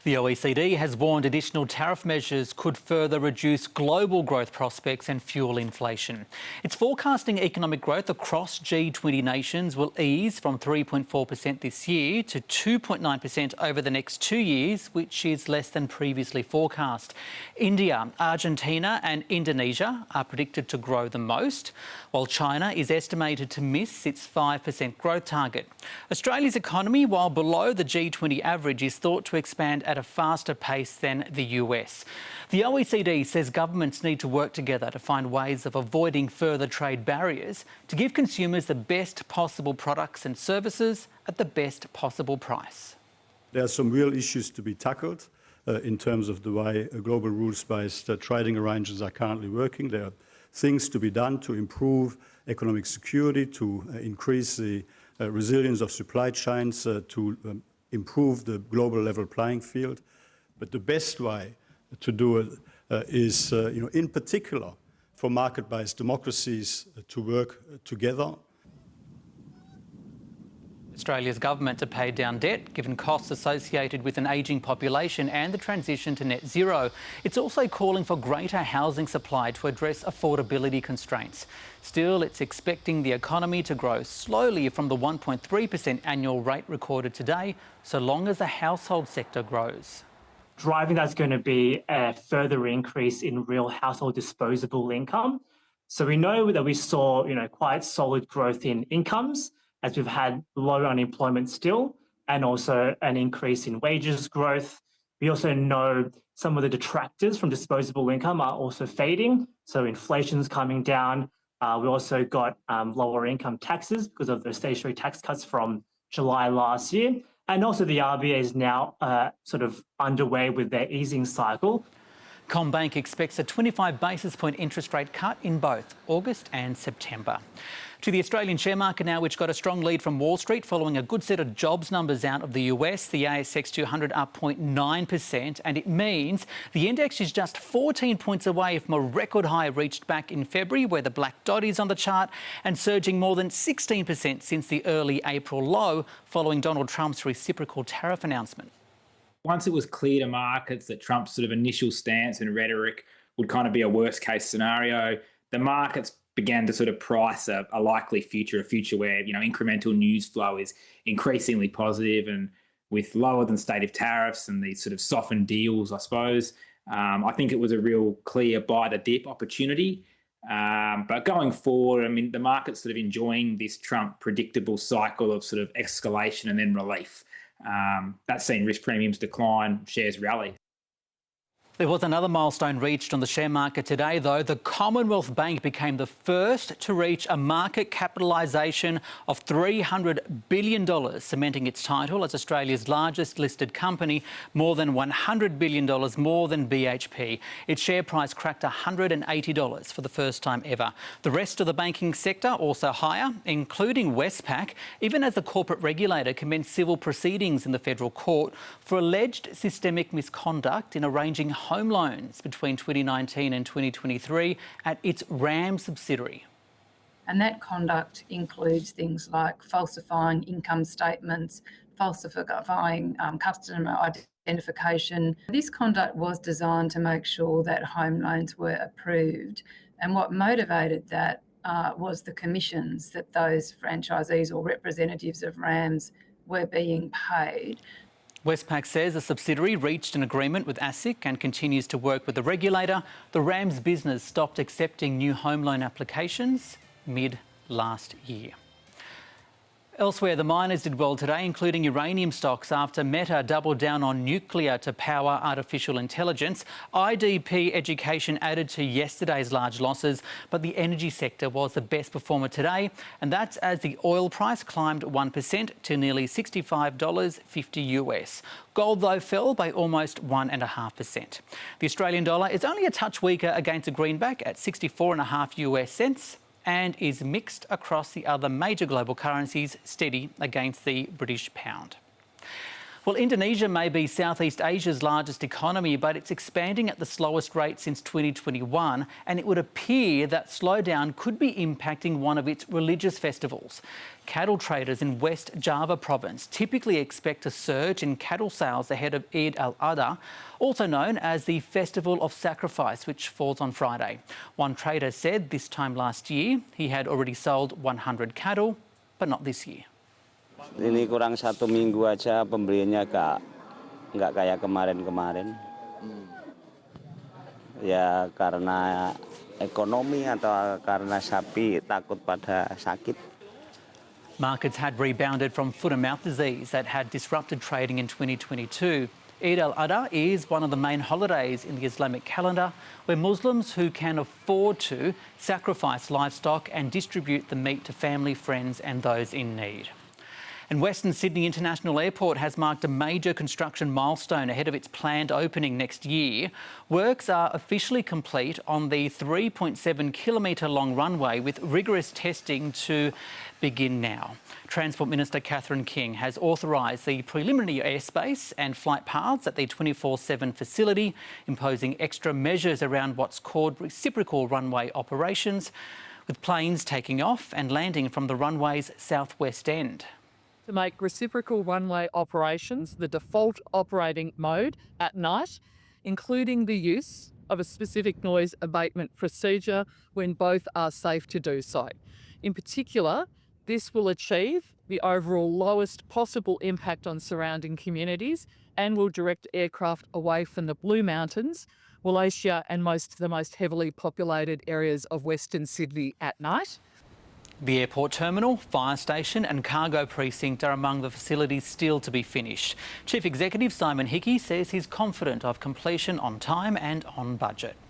The OECD has warned additional tariff measures could further reduce global growth prospects and fuel inflation. It's forecasting economic growth across G20 nations will ease from 3.4% this year to 2.9% over the next 2 years, which is less than previously forecast. India, Argentina and Indonesia are predicted to grow the most, while China is estimated to miss its 5% growth target. Australia's economy, while below the G20 average, is thought to expand at a faster pace than the US. The OECD says governments need to work together to find ways of avoiding further trade barriers to give consumers the best possible products and services at the best possible price. There are some real issues to be tackled in terms of the way global rules-based trading arrangements are currently working. There are things to be done to improve economic security, to increase the resilience of supply chains, to improve the global level playing field. But the best way to do it is, in particular, for market-based democracies to work together. Australia's government to pay down debt, given costs associated with an ageing population and the transition to net zero. It's also calling for greater housing supply to address affordability constraints. Still, it's expecting the economy to grow slowly from the 1.3% annual rate recorded today, so long as the household sector grows. Driving that's going to be a further increase in real household disposable income. So we know that we saw, quite solid growth in incomes, as we've had low unemployment still, and also an increase in wages growth. We also know some of the detractors from disposable income are also fading, so inflation's coming down. We also got lower income taxes because of the statutory tax cuts from July last year. And also the RBA is now sort of underway with their easing cycle. Commonwealth Bank expects a 25 basis point interest rate cut in both August and September. To the Australian share market now, which got a strong lead from Wall Street following a good set of jobs numbers out of the US. The ASX 200 up 0.9%, and it means the index is just 14 points away from a record high reached back in February, where the black dot is on the chart, and surging more than 16% since the early April low following Donald Trump's reciprocal tariff announcement. Once it was clear to markets that Trump's sort of initial stance and rhetoric would kind of be a worst case scenario, the markets began to sort of price a likely future, a future where, incremental news flow is increasingly positive, and with lower than stated tariffs and these sort of softened deals, I suppose, I think it was a real clear buy the dip opportunity. But going forward, the market's sort of enjoying this Trump predictable cycle of sort of escalation and then relief. That's seen risk premiums decline, shares rally. There was another milestone reached on the share market today, though. The Commonwealth Bank became the first to reach a market capitalisation of $300 billion, cementing its title as Australia's largest listed company, more than $100 billion more than BHP. Its share price cracked $180 for the first time ever. The rest of the banking sector also higher, including Westpac, even as the corporate regulator commenced civil proceedings in the federal court for alleged systemic misconduct in arranging home loans between 2019 and 2023 at its RAM subsidiary. And that conduct includes things like falsifying income statements, falsifying customer identification. This conduct was designed to make sure that home loans were approved. And what motivated that was the commissions that those franchisees or representatives of RAMs were being paid. Westpac says the subsidiary reached an agreement with ASIC and continues to work with the regulator. The RAMS business stopped accepting new home loan applications mid last year. Elsewhere, the miners did well today, including uranium stocks, after Meta doubled down on nuclear to power artificial intelligence. IDP Education added to yesterday's large losses, but the energy sector was the best performer today, and that's as the oil price climbed 1% to nearly $65.50 US. Gold, though, fell by almost 1.5%. The Australian dollar is only a touch weaker against the greenback at 64.5 US cents. And is mixed across the other major global currencies, steady against the British pound. Well, Indonesia may be Southeast Asia's largest economy, but it's expanding at the slowest rate since 2021, and it would appear that slowdown could be impacting one of its religious festivals. Cattle traders in West Java province typically expect a surge in cattle sales ahead of Eid al-Adha, also known as the Festival of Sacrifice, which falls on Friday. One trader said this time last year he had already sold 100 cattle, but not this year. Ini kurang 1 minggu aja pembeliannya nggak kayak kemarin-kemarin. Ya karena ekonomi atau karena sapi takut pada sakit. Markets had rebounded from foot and mouth disease that had disrupted trading in 2022. Eid al-Adha is one of the main holidays in the Islamic calendar, where Muslims who can afford to sacrifice livestock and distribute the meat to family, friends and those in need. And Western Sydney International Airport has marked a major construction milestone ahead of its planned opening next year. Works are officially complete on the 3.7-kilometre long runway, with rigorous testing to begin now. Transport Minister Catherine King has authorised the preliminary airspace and flight paths at the 24/7 facility, imposing extra measures around what's called reciprocal runway operations, with planes taking off and landing from the runway's southwest end. To make reciprocal runway operations the default operating mode at night, including the use of a specific noise abatement procedure when both are safe to do so. In particular, this will achieve the overall lowest possible impact on surrounding communities and will direct aircraft away from the Blue Mountains, Wallachia and the most heavily populated areas of Western Sydney at night. The airport terminal, fire station and cargo precinct are among the facilities still to be finished. Chief Executive Simon Hickey says he's confident of completion on time and on budget.